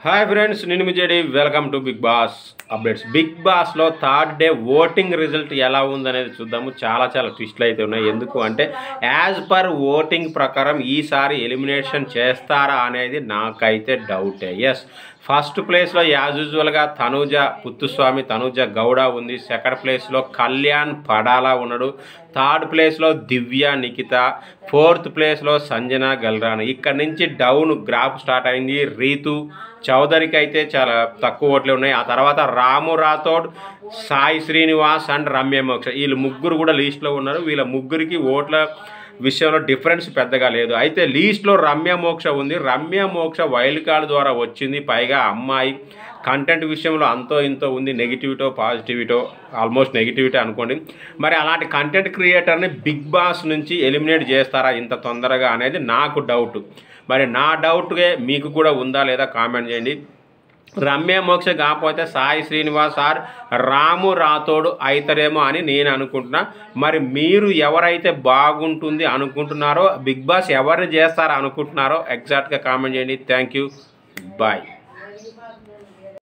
Hi friends, నేను మీ JD. Welcome to Bigg Boss updates. Bigg బాస్లో థర్డ్ డే ఓటింగ్ రిజల్ట్ ఎలా ఉందనేది చూద్దాము. చాలా ట్విస్ట్లు అయితే ఉన్నాయి. ఎందుకు అంటే యాజ్ పర్ ఓటింగ్ ప్రకారం ఈసారి ఎలిమినేషన్ చేస్తారా అనేది నాకైతే డౌటే. ఎస్, ఫస్ట్ ప్లేస్లో యాజ్ యూజువల్గా పుత్తుస్వామి తనూజ గౌడ ఉంది. సెకండ్ ప్లేస్లో కళ్యాణ్ పడాలా ఉన్నాడు. థర్డ్ ప్లేస్లో దివ్య నిఖిత. ఫోర్త్ ప్లేస్లో సంజన గల్రాని. ఇక్కడి నుంచి డౌన్ గ్రాఫ్ స్టార్ట్ అయింది. రీతు చౌదరికి అయితే చాలా తక్కువ ఓట్లే ఉన్నాయి. ఆ తర్వాత రాము రాథోడ్, సాయి శ్రీనివాస్ అండ్ రమ్య మోక్ష, వీళ్ళు ముగ్గురు కూడా లీస్ట్లో ఉన్నారు. వీళ్ళ ముగ్గురికి ఓట్ల విషయంలో డిఫరెన్స్ పెద్దగా లేదు. అయితే లీస్ట్లో రమ్య మోక్ష ఉంది. రమ్య మోక్ష వైల్డ్ కార్డ్ ద్వారా వచ్చింది. పైగా అమ్మాయి కంటెంట్ విషయంలో అంతో ఇంతో ఉంది. నెగిటివిటో పాజిటివిటో, ఆల్మోస్ట్ నెగిటివిటీ అనుకోండి. మరి అలాంటి కంటెంట్ క్రియేటర్ని బిగ్ బాస్ నుంచి ఎలిమినేట్ చేస్తారా ఇంత తొందరగా అనేది నాకు డౌట్. మరి నా డౌట్గా మీకు కూడా ఉందా లేదా కామెంట్ చేయండి. రమ్య మోక్ష కాకపోతే సాయి శ్రీనివాస్ ఆర్ రాము రాథోడ్ అవుతారేమో అని నేను అనుకుంటున్నా. మరి మీరు ఎవరైతే బాగుంటుంది అనుకుంటున్నారో, బిగ్ బాస్ ఎవరిని చేస్తారో అనుకుంటున్నారో ఎగ్జాక్ట్గా కామెంట్ చేయండి. Thank you, bye.